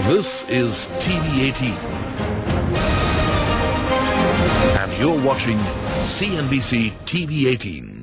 This is TV18 and you're watching CNBC TV18.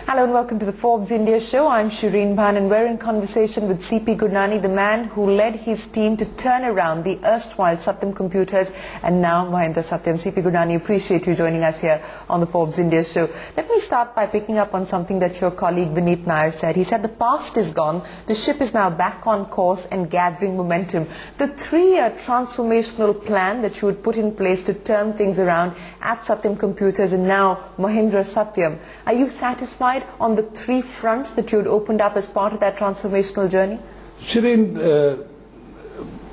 Hello and welcome to the Forbes India Show. I'm Shireen Bhan and we're in conversation with CP Gurnani, the man who led his team to turn around the erstwhile Satyam Computers and now Mahindra Satyam. CP Gurnani, appreciate you joining us here on the Forbes India Show. Let me start by picking up on something that your colleague Vineet Nair said. He said the past is gone, the ship is now back on course and gathering momentum. The 3-year transformational plan that you would put in place to turn things around at Satyam Computers and now Mahindra Satyam. Are you satisfied on the 3 fronts that you had opened up as part of that transformational journey? Shireen,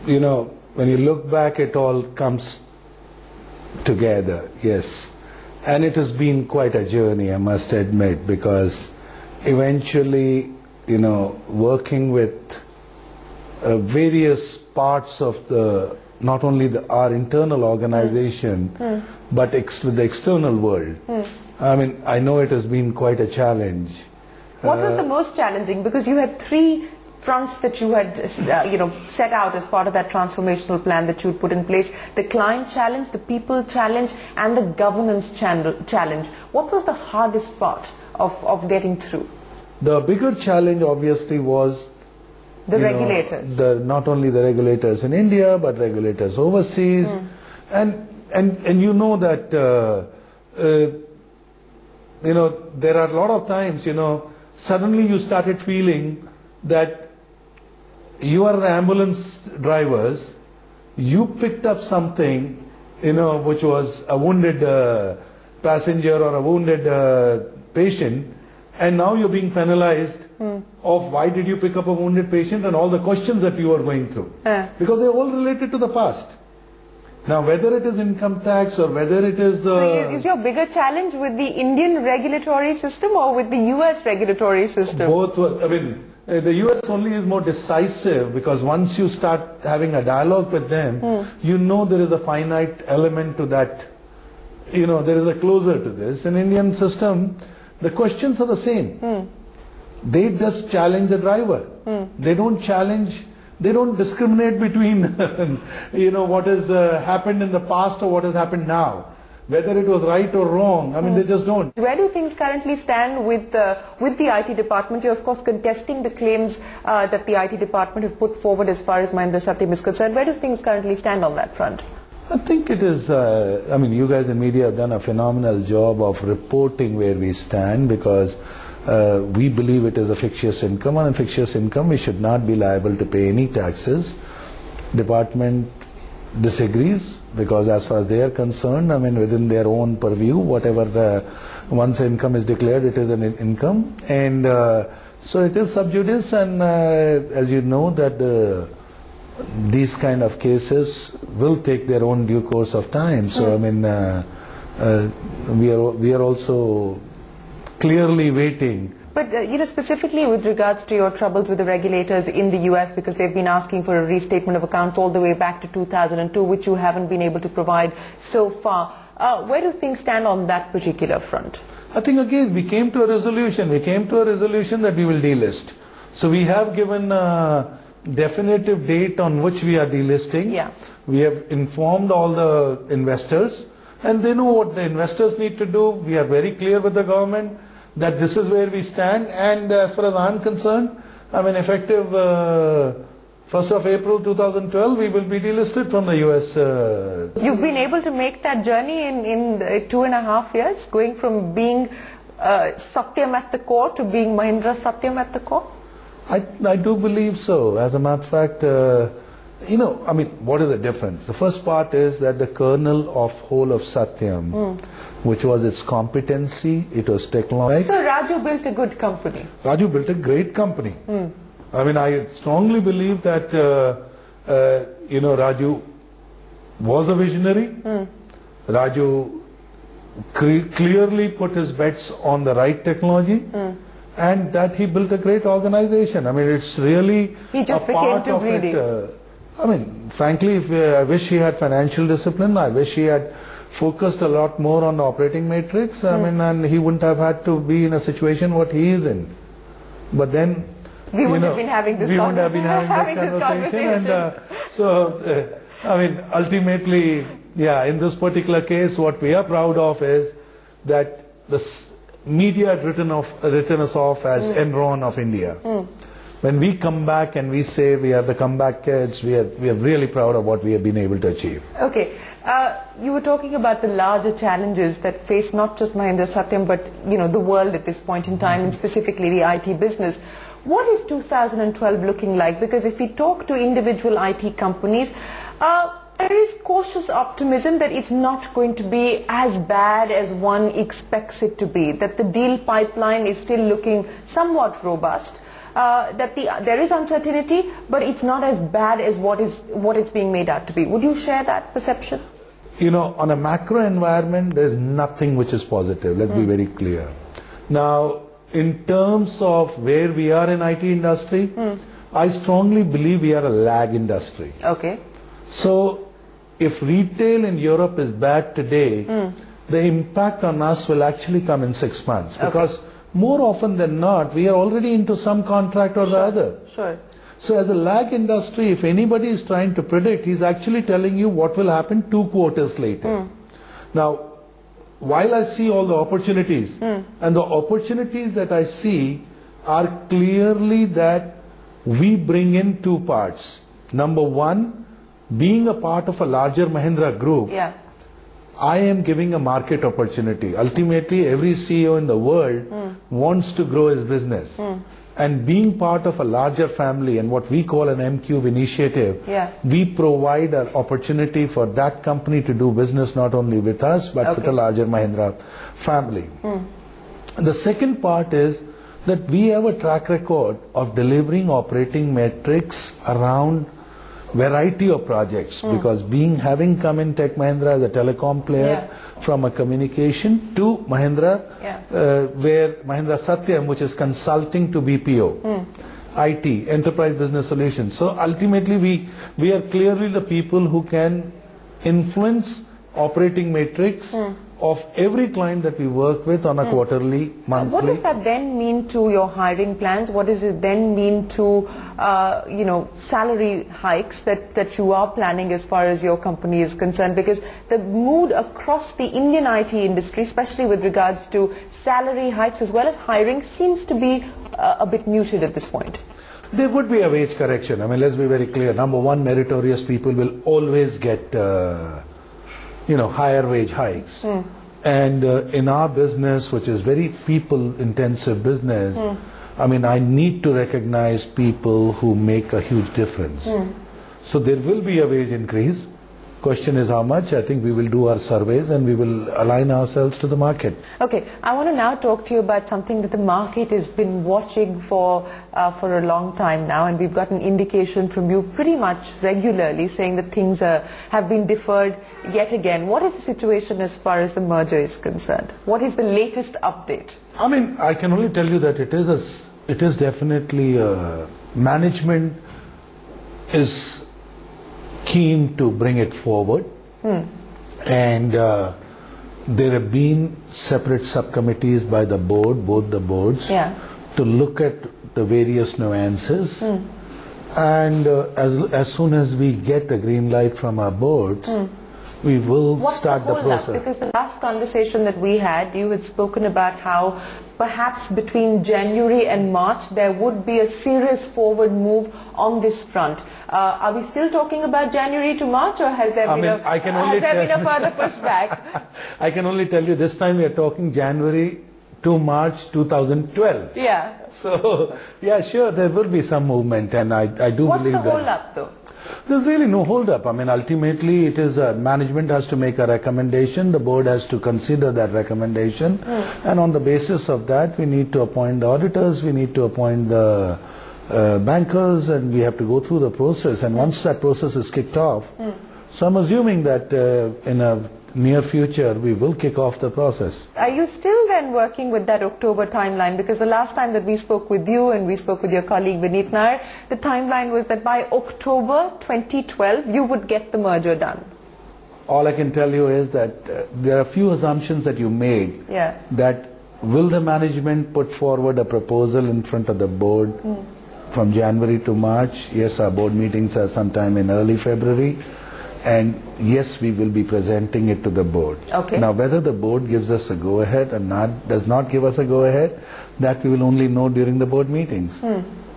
you know, when you look back, it all comes together, yes. And it has been quite a journey, I must admit, because eventually, you know, working with various parts of the, not only our internal organization, but with the external world. I mean, I know it has been quite a challenge. What was the most challenging? Because you had 3 fronts that you had, set out as part of that transformational plan that you would put in place. The client challenge, the people challenge, and the governance challenge. What was the hardest part of getting through? The bigger challenge, obviously, was the regulators. Not only the regulators in India, but regulators overseas. And you know that you know, there are a lot of times, you know, suddenly you started feeling that you are the ambulance drivers, you picked up something, you know, which was a wounded passenger or a wounded patient, and now you're being penalized of why did you pick up a wounded patient and all the questions that you are going through. Because they're all related to the past. Now, whether it is income tax or whether it is the... So is your bigger challenge with the Indian regulatory system or with the US regulatory system? Both. I mean, the US only is more decisive because once you start having a dialogue with them, you know there is a finite element to that. You know, there is a closer to this. In Indian system, the questions are the same. They just challenge the driver. They don't challenge... They don't discriminate between, you know, what has happened in the past or what has happened now. Whether it was right or wrong, I mean, they just don't. Where do things currently stand with the IT department? You're, of course, contesting the claims that the IT department have put forward as far as Mahindra Satyam is concerned. Where do things currently stand on that front? I think it is, I mean, you guys in media have done a phenomenal job of reporting where we stand because we believe it is a fictitious income, and in fictitious income we should not be liable to pay any taxes. Department disagrees because as far as they are concerned, I mean within their own purview, whatever once income is declared, it is an income, and so it is sub judice, and as you know that these kind of cases will take their own due course of time. So I mean we are also clearly waiting. But you know, specifically with regards to your troubles with the regulators in the US, because they've been asking for a restatement of accounts all the way back to 2002, which you haven't been able to provide so far. Where do things stand on that particular front? I think again we came to a resolution. We came to a resolution that we will delist. So we have given a definitive date on which we are delisting. Yeah. We have informed all the investors, and they know what the investors need to do. We are very clear with the government that this is where we stand, and as far as I'm concerned, I mean effective 1st of April 2012, we will be delisted from the US. You've been able to make that journey in 2.5 years, going from being Satyam at the core to being Mahindra Satyam at the core? I do believe so. As a matter of fact, you know, I mean, what is the difference? The first part is that the kernel of whole of Satyam, which was its competency, it was technology. So Raju built a good company. Raju built a great company. I mean, I strongly believe that, you know, Raju was a visionary. Raju clearly put his bets on the right technology. And that he built a great organization. I mean, it's really he just a became part too of greedy. it. I mean, frankly, I wish he had financial discipline. I wish he had focused a lot more on the operating matrix. I mean, and he wouldn't have had to be in a situation what he is in. But then, we wouldn't have been having this conversation. And I mean, ultimately, yeah, in this particular case, what we are proud of is that the media had written us off as Enron of India. When we come back and we say we are the comeback kids, we are really proud of what we have been able to achieve. Okay, you were talking about the larger challenges that face not just Mahindra Satyam, but the world at this point in time, and specifically the IT business. What is 2012 looking like? Because if we talk to individual IT companies, there is cautious optimism that it's not going to be as bad as one expects it to be, that the deal pipeline is still looking somewhat robust, that there is uncertainty, but it's not as bad as what it's being made out to be. Would you share that perception? On a macro environment, there's nothing which is positive. Let's be very clear. Now, in terms of where we are in IT industry, I strongly believe we are a lag industry. Okay. So, if retail in Europe is bad today, the impact on us will actually come in 6 months. Because more often than not, we are already into some contract or the other. Sure. So as a lag industry, if anybody is trying to predict, he's actually telling you what will happen 2 quarters later. Now, while I see all the opportunities, and the opportunities that I see are clearly that we bring in 2 parts. Number one, being a part of a larger Mahindra group, I am giving a market opportunity. Ultimately, every CEO in the world wants to grow his business. And being part of a larger family and what we call an M-Cube initiative, we provide an opportunity for that company to do business not only with us, but with a larger Mahindra family. The second part is that we have a track record of delivering operating metrics around variety of projects, because having come in Tech Mahindra as a telecom player from a communication to Mahindra, where Mahindra Satyam, which is consulting to BPO, IT, Enterprise Business Solutions. So ultimately we are clearly the people who can influence operating matrix of every client that we work with on a quarterly, monthly. What does that then mean to your hiring plans? What does it then mean to salary hikes that you are planning as far as your company is concerned? Because the mood across the Indian IT industry, especially with regards to salary hikes as well as hiring, seems to be a bit muted at this point. There would be a wage correction. I mean, let's be very clear. Number one, meritorious people will always get higher wage hikes. And in our business, which is very people-intensive business, I mean, I need to recognize people who make a huge difference. So there will be a wage increase. Question is how much. I think we will do our surveys and we will align ourselves to the market. Okay, I want to now talk to you about something that the market has been watching for a long time now, and we've got an indication from you pretty much regularly saying that things have been deferred yet again. What is the situation as far as the merger is concerned? What is the latest update? I mean, I can only tell you that it is definitely management is keen to bring it forward, and there have been separate subcommittees by the board, both the boards, to look at the various nuances, and as soon as we get a green light from our boards, we will start the process. Because the last conversation that we had, you had spoken about how perhaps between January and March there would be a serious forward move on this front. Are we still talking about January to March, or has there been a further pushback? I can only tell you this time we are talking January to March 2012. So, yeah, sure, there will be some movement, and I do believe that. What's the hold-up though? There's really no hold-up. I mean, ultimately, it is management has to make a recommendation. The board has to consider that recommendation. And on the basis of that, we need to appoint the auditors, we need to appoint the bankers, and we have to go through the process. And once that process is kicked off, so I'm assuming that in a near future, we will kick off the process. Are you still then working with that October timeline? Because the last time that we spoke with you and we spoke with your colleague Vineet Nair, the timeline was that by October 2012, you would get the merger done. All I can tell you is that there are a few assumptions that you made. Yeah. That will the management put forward a proposal in front of the board from January to March? Yes, our board meetings are sometime in early February. And yes, we will be presenting it to the board. Okay. Now, whether the board gives us a go-ahead or does not give us a go-ahead, that we will only know during the board meetings.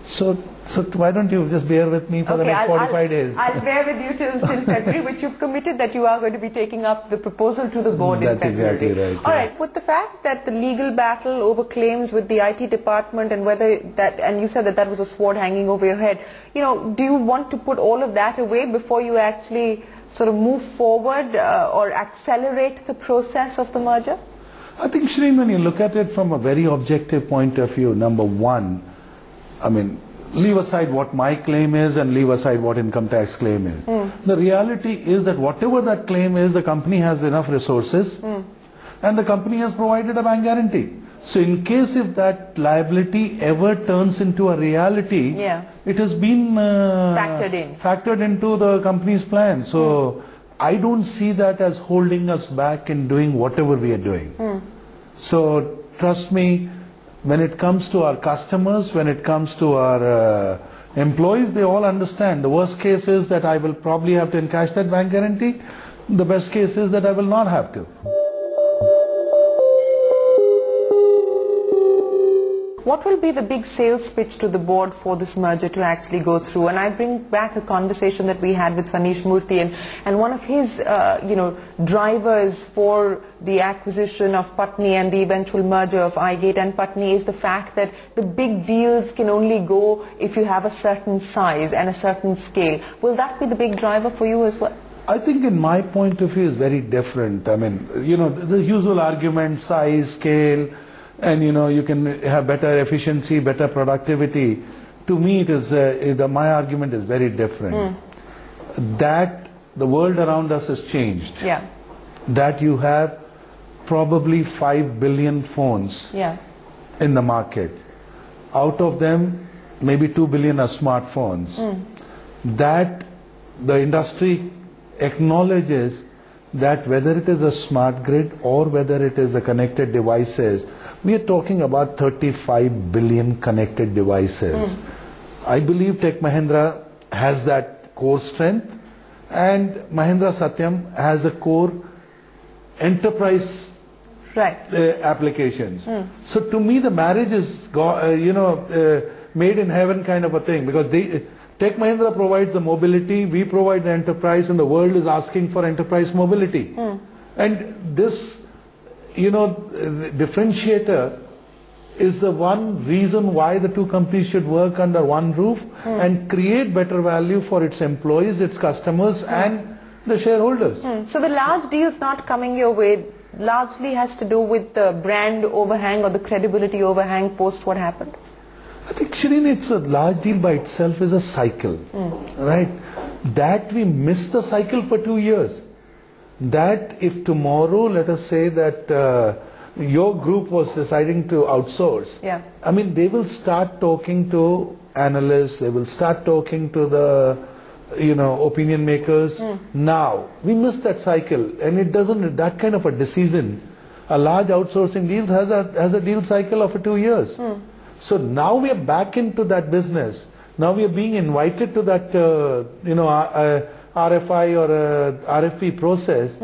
So why don't you just bear with me for the next 45 days? I'll bear with you till February, which you've committed that you are going to be taking up the proposal to the board in February. That's exactly right. All right. With the fact that the legal battle over claims with the IT department and whether that, and you said that that was a sword hanging over your head, do you want to put all of that away before you actually sort of move forward or accelerate the process of the merger? I think, Shireen, when you look at it from a very objective point of view, number one, I mean, leave aside what my claim is and leave aside what income tax claim is. The reality is that whatever that claim is, the company has enough resources and the company has provided a bank guarantee. So in case if that liability ever turns into a reality, it has been factored into the company's plan. So I don't see that as holding us back in doing whatever we are doing. So trust me, when it comes to our customers, when it comes to our employees, they all understand. The worst case is that I will probably have to encash that bank guarantee. The best case is that I will not have to. What will be the big sales pitch to the board for this merger to actually go through? And I bring back a conversation that we had with Fanish Murthy, and one of his drivers for the acquisition of Patni and the eventual merger of iGate and Patni is the fact that the big deals can only go if you have a certain size and a certain scale. Will that be the big driver for you as well? I think in my point of view is very different. I mean, the usual argument, size, scale, and you can have better efficiency, better productivity. To me, it is my argument is very different. That the world around us has changed. That you have probably 5 billion phones in the market. Out of them, maybe 2 billion are smartphones. That the industry acknowledges that whether it is a smart grid or whether it is the connected devices, we are talking about 35 billion connected devices. I believe Tech Mahindra has that core strength, and Mahindra Satyam has a core enterprise applications. So to me the marriage is made in heaven kind of a thing, because Tech Mahindra provides the mobility, we provide the enterprise, and the world is asking for enterprise mobility. And this differentiator is the one reason why the two companies should work under one roof and create better value for its employees, its customers and the shareholders. So the large deals not coming your way largely has to do with the brand overhang or the credibility overhang post what happened? I think, Shireen, it's a large deal by itself is a cycle, right? That we missed the cycle for 2 years. That if tomorrow, let us say that your group was deciding to outsource, I mean, they will start talking to analysts, they will start talking to the, opinion makers. Now, we missed that cycle, and it doesn't, that kind of a decision, a large outsourcing deal has a deal cycle of 2 years. So now we are back into that business. Now we are being invited to that, RFI or RFP process.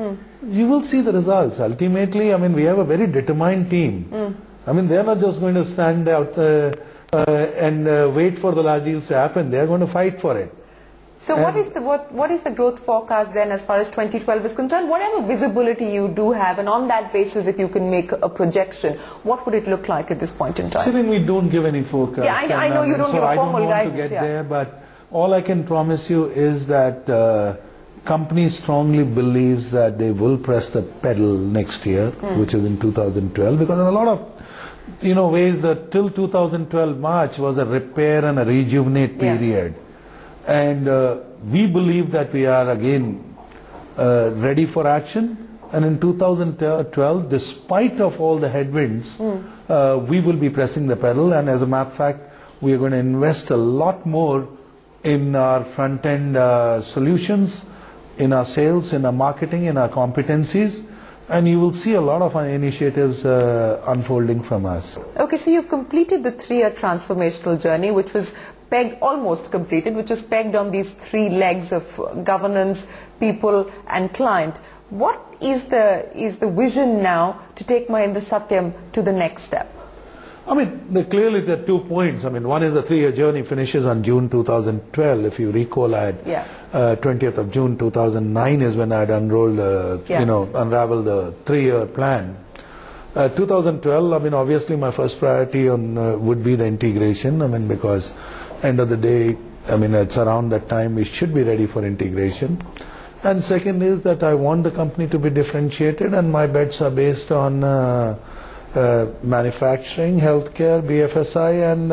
You will see the results. Ultimately, I mean, we have a very determined team. I mean, they are not just going to stand out and wait for the large deals to happen. They are going to fight for it. So what is the growth forecast then as far as 2012 is concerned? Whatever visibility you do have, and on that basis, if you can make a projection, what would it look like at this point in time? Shireen, we don't give any forecast. Yeah, I know you don't give a formal guidance. I don't want to get there, but all I can promise you is that company strongly believes that they will press the pedal next year, which is in 2012, because in a lot of ways, that till 2012 March was a repair and a rejuvenate period. And we believe that we are again ready for action. And in 2012, despite of all the headwinds, we will be pressing the pedal. And as a matter of fact, we are going to invest a lot more in our front-end solutions, in our sales, in our marketing, in our competencies. And you will see a lot of initiatives unfolding from us. Okay, so you've completed the 3-year transformational journey, which was almost completed, which was pegged on these 3 legs of governance, people and client. What is the vision now to take Mahindra Satyam to the next step? I mean, clearly there are 2 points. I mean, one is the 3-year journey finishes on June 2012. If you recall, I had 20th of June 2009 is when I had unrolled, unraveled the 3-year plan. 2012, I mean, obviously my first priority would be the integration. I mean, because end of the day, I mean, it's around that time we should be ready for integration. And second is that I want the company to be differentiated, and my bets are based on manufacturing, healthcare, BFSI, and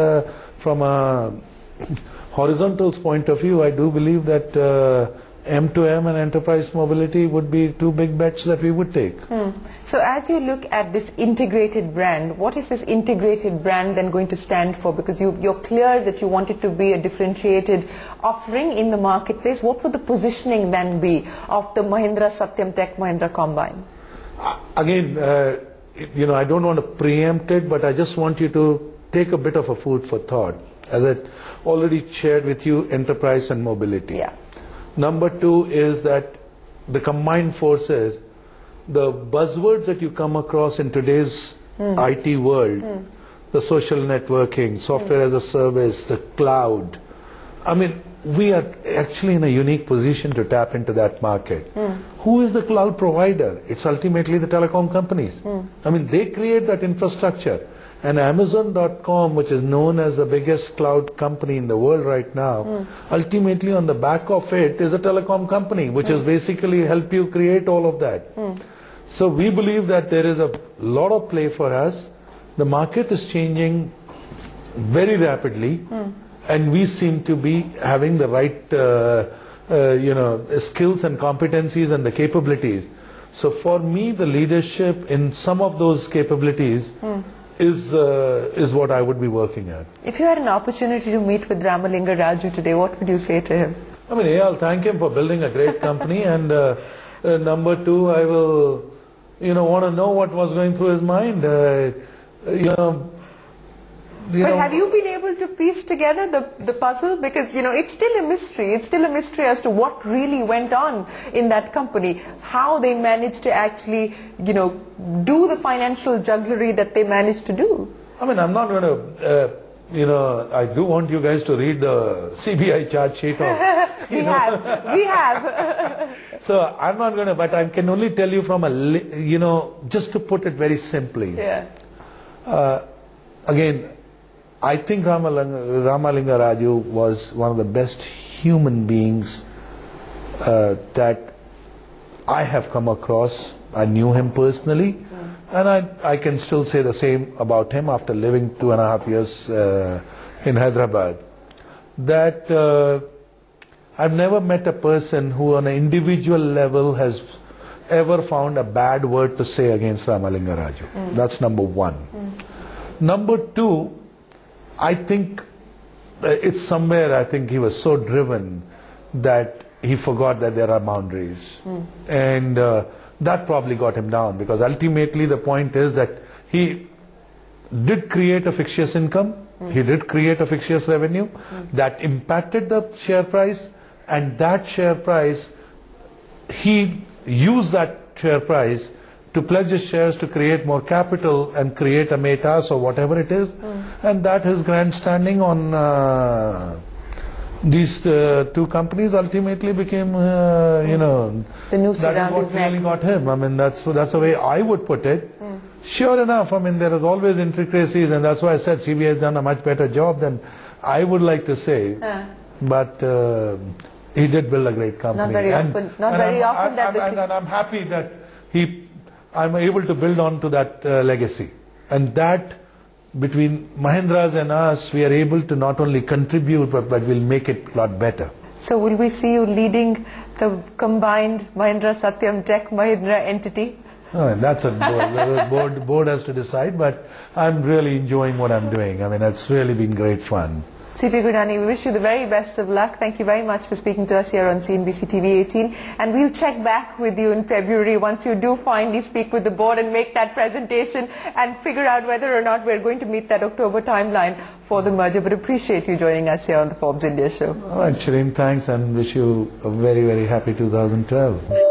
from a horizontals point of view, I do believe that M2M and enterprise mobility would be 2 big bets that we would take. So as you look at this integrated brand, what is this integrated brand then going to stand for? Because you're clear that you want it to be a differentiated offering in the marketplace. What would the positioning then be of the Mahindra Satyam Tech Mahindra combine? Again, I don't want to preempt it, but I just want you to take a bit of a food for thought. As I already shared with you, enterprise and mobility. Yeah. Number 2 is that the combined forces, the buzzwords that you come across in today's IT world, the social networking, software as a service, the cloud. I mean, we are actually in a unique position to tap into that market. Who is the cloud provider? It's ultimately the telecom companies. I mean, they create that infrastructure. And Amazon.com, which is known as the biggest cloud company in the world right now, ultimately on the back of it is a telecom company, which is basically help you create all of that. So we believe that there is a lot of play for us. The market is changing very rapidly, and we seem to be having the right skills and competencies and the capabilities. So for me, the leadership in some of those capabilities is what I would be working at. If you had an opportunity to meet with Ramalinga Raju today, what would you say to him? I mean, I'll thank him for building a great company, and number 2, I will, want to know what was going through his mind. But have you been able to piece together the puzzle? Because, it's still a mystery. It's still a mystery as to what really went on in that company. How they managed to actually, do the financial jugglery that they managed to do. I mean, I'm not going to, I do want you guys to read the CBI charge sheet of... We have. So I'm not going to, but I can only tell you from just to put it very simply. Again, I think Ramalinga Raju was one of the best human beings that I have come across. I knew him personally, and I can still say the same about him after living 2.5 years in Hyderabad. That I've never met a person who on an individual level has ever found a bad word to say against Ramalinga Raju. That's number 1. Number 2, I think it's somewhere, I think he was so driven that he forgot that there are boundaries. And that probably got him down, because ultimately the point is that he did create a fictitious income, he did create a fictitious revenue that impacted the share price, and that share price, he used that share price to pledge his shares to create more capital and create a metas or whatever it is, and that his grandstanding on these 2 companies ultimately became, the new that is what really got him. I mean, that's the way I would put it. Sure enough, I mean, there is always intricacies, and that's why I said CBI has done a much better job than I would like to say. But he did build a great company. Not very often. And I'm happy that I'm able to build on to that legacy. And that, between Mahindras and us, we are able to not only contribute, but we'll make it a lot better. So will we see you leading the combined Mahindra Satyam Tech Mahindra entity? That's a board. The board has to decide, but I'm really enjoying what I'm doing. I mean, it's really been great fun. CP Gurnani, we wish you the very best of luck. Thank you very much for speaking to us here on CNBC TV 18. And we'll check back with you in February once you do finally speak with the board and make that presentation and figure out whether or not we're going to meet that October timeline for the merger. But appreciate you joining us here on the Forbes India Show. All right, Shireen, thanks, and wish you a very, very happy 2012.